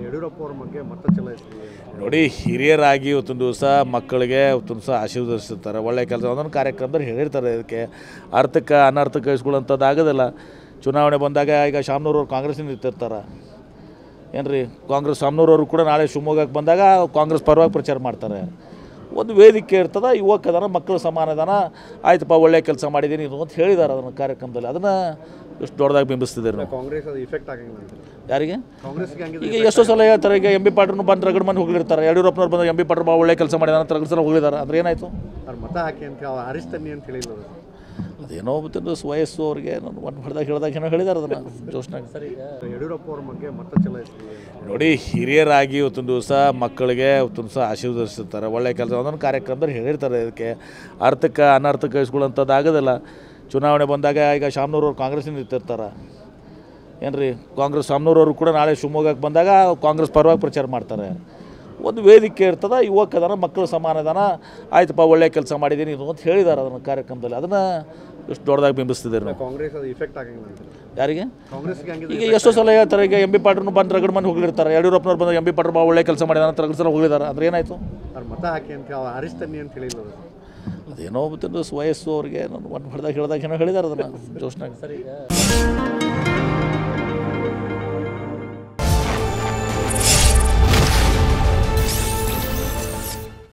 ಯಡಿಯೂರಪ್ಪ ಅವ್ರ ಬಗ್ಗೆ ಮತ ಚಲಾಯಿಸ್ತೀವಿ ನೋಡಿ, ಹಿರಿಯರಾಗಿ ಇವತ್ತೊಂದು ದಿವಸ ಮಕ್ಕಳಿಗೆ ಇವತ್ತೊಂದು ದಿವಸ ಆಶೀರ್ವದಿಸ್ತಾರೆ, ಒಳ್ಳೆ ಕೆಲಸ ಒಂದೊಂದು ಕಾರ್ಯಕ್ರಮದಲ್ಲಿ ಹೇಳಿರ್ತಾರೆ. ಇದಕ್ಕೆ ಅರ್ಥಕ್ಕೆ ಅನರ್ಥಕ್ಕೆ ಇಸ್ಕೊಳ್ಳೋಂಥದ್ದು ಆಗೋದಿಲ್ಲ. ಚುನಾವಣೆ ಬಂದಾಗ ಈಗ ಶಾಮನೂರವ್ರು ಕಾಂಗ್ರೆಸ್ಸಿಂದ ನಿಂತಿರ್ತಾರೆ ಏನು ರೀ, ಕಾಂಗ್ರೆಸ್ ಶಾಮನೂರವರು ಕೂಡ ನಾಳೆ ಶಿವಮೊಗ್ಗಕ್ಕೆ ಬಂದಾಗ ಕಾಂಗ್ರೆಸ್ ಪರವಾಗಿ ಪ್ರಚಾರ ಮಾಡ್ತಾರೆ. ಒಂದು ವೇದಿಕೆ ಇರ್ತದೆ, ಯುವಕದಾನ ಮಕ್ಕಳು ಸಮಾನದಾನ, ಆಯ್ತಪ್ಪ ಒಳ್ಳೆ ಕೆಲಸ ಮಾಡಿದ್ದೀನಿ ಇದು ಅಂತ ಹೇಳಿದ್ದಾರೆ ಅದನ್ನು ಕಾರ್ಯಕ್ರಮದಲ್ಲಿ. ಅದನ್ನು ಎಷ್ಟು ದೊಡ್ಡದಾಗಿ ಬಿಂಬಿಸ್ತಿದ್ದೀರಿ ನಾವು. ಕಾಂಗ್ರೆಸ್ ಅದು ಇಫೆಕ್ಟ್ ಆಗಂಗಿಲ್ಲ ಅಂತ ಯಾರಿಗೆ? ಕಾಂಗ್ರೆಸ್ಗೆ ಈಗ ಎಷ್ಟೋ ಸಲ ಹೇಳ್ತಾರೆ. ಈಗ ಎಂ ಬಿ ಪಾಟ್ರನ್ನು ಬಂದು ರಗಡ್ ಮಂದಿ ಹೋಗಿರ್ತಾರೆ. ಯಡಿಯೂರಪ್ಪನವ್ರು ಬಂದು ಎಂ ಬಿ ಪಾಟ್ರು ಭಾಳ ಒಳ್ಳೆ ಕೆಲಸ ಮಾಡಿದಾರೆ ಅಂತ ರಗಡ್ ಸಲ ಹೋಗಿದ್ದಾರೆ. ಅಂದ್ರೆ ಏನಾಯಿತು? ಅವ್ರು ಮತ ಹಾಕಿ ಅಂತ ಹರಿಸ್ತನ್ನಿ ಅಂತ ಹೇಳಿಲ್ಲ ಅವರು. ಅದೇನೋ ಗೊತ್ತಿದ್ದು ವಯಸ್ಸು ಅವ್ರಿಗೆ ಒಂದು ಹೊಡೆದಾಗ ಏನೋ ಹೇಳಿದಾರೆ ಅದನ್ನು ಜೋಶ್ನಾಗ. ಯಡಿಯೂರಪ್ಪ ಅವ್ರ ಬಗ್ಗೆ ಮತ ಚಲಾಯಿಸ್ತೀವಿ ನೋಡಿ, ಹಿರಿಯರಾಗಿ ಇವತ್ತೊಂದು ದಿವಸ ಮಕ್ಕಳಿಗೆ ಇವತ್ತೊಂದು ದಿವಸ ಆಶೀರ್ವದಿಸ್ತಾರೆ, ಒಳ್ಳೆ ಕೆಲಸ ಒಂದೊಂದು ಕಾರ್ಯಕ್ರಮದಲ್ಲಿ ಹೇಳಿರ್ತಾರೆ. ಇದಕ್ಕೆ ಅರ್ಥಕ್ಕೆ ಅನರ್ಥಕ್ಕೆ ಇಸ್ಕೊಳ್ಳೋಂಥದ್ದು ಆಗೋದಿಲ್ಲ. ಚುನಾವಣೆ ಬಂದಾಗ ಈಗ ಶಾಮನೂರವ್ರು ಕಾಂಗ್ರೆಸ್ಸಿಂದ ನಿಂತಿರ್ತಾರೆ ಏನು ರೀ, ಕಾಂಗ್ರೆಸ್ ಶಾಮನೂರವರು ಕೂಡ ನಾಳೆ ಶಿವಮೊಗ್ಗಕ್ಕೆ ಬಂದಾಗ ಕಾಂಗ್ರೆಸ್ ಪರವಾಗಿ ಪ್ರಚಾರ ಮಾಡ್ತಾರೆ. ಒಂದು ವೇದಿಕೆ ಇರ್ತದೆ, ಯುವಕದಾನ ಮಕ್ಕಳು ಸಮಾನದಾನ, ಆಯ್ತಪ್ಪ ಒಳ್ಳೆ ಕೆಲಸ ಮಾಡಿದ್ದೀನಿ ಇದು ಅಂತ ಹೇಳಿದ್ದಾರೆ ಅದನ್ನು ಕಾರ್ಯಕ್ರಮದಲ್ಲಿ. ಅದನ್ನು ಎಷ್ಟು ದೊಡ್ಡದಾಗಿ ಬಿಂಬಿಸ್ತಿದ್ದೀರಿ ನಾವು. ಕಾಂಗ್ರೆಸ್ ಅದು ಇಫೆಕ್ಟ್ ಆಗಂಗಿಲ್ಲ ಅಂತ ಯಾರಿಗೆ? ಕಾಂಗ್ರೆಸ್ಗೆ ಈಗ ಎಷ್ಟೋ ಸಲ ಹೇಳ್ತಾರೆ. ಈಗ ಎಂ ಬಿ ಪಾಟ್ರನ್ನು ಬಂದು ರಗಡ್ ಮಂದಿ ಹೋಗಿರ್ತಾರೆ. ಯಡಿಯೂರಪ್ಪನವ್ರು ಬಂದು ಎಂ ಬಿ ಪಾಟ್ರು ಭಾಳ ಒಳ್ಳೆ ಕೆಲಸ ಮಾಡಿದಾರೆ ಅಂತ ರಗಡ್ ಸಲ ಹೋಗಿದ್ದಾರೆ. ಅಂದ್ರೆ ಏನಾಯಿತು? ಅವ್ರು ಮತ ಹಾಕಿ ಅಂತ ಹರಿಸ್ತನ್ನಿ ಅಂತ ಹೇಳಿಲ್ಲ ಅವರು. ಅದೇನೋ ಗೊತ್ತಿದ್ದು ವಯಸ್ಸು ಅವ್ರಿಗೆ ಒಂದು ಹೊಡೆದಾಗ ಏನೋ ಹೇಳಿದಾರೆ ಅದನ್ನು ಜೋಶ್ನಾಗ.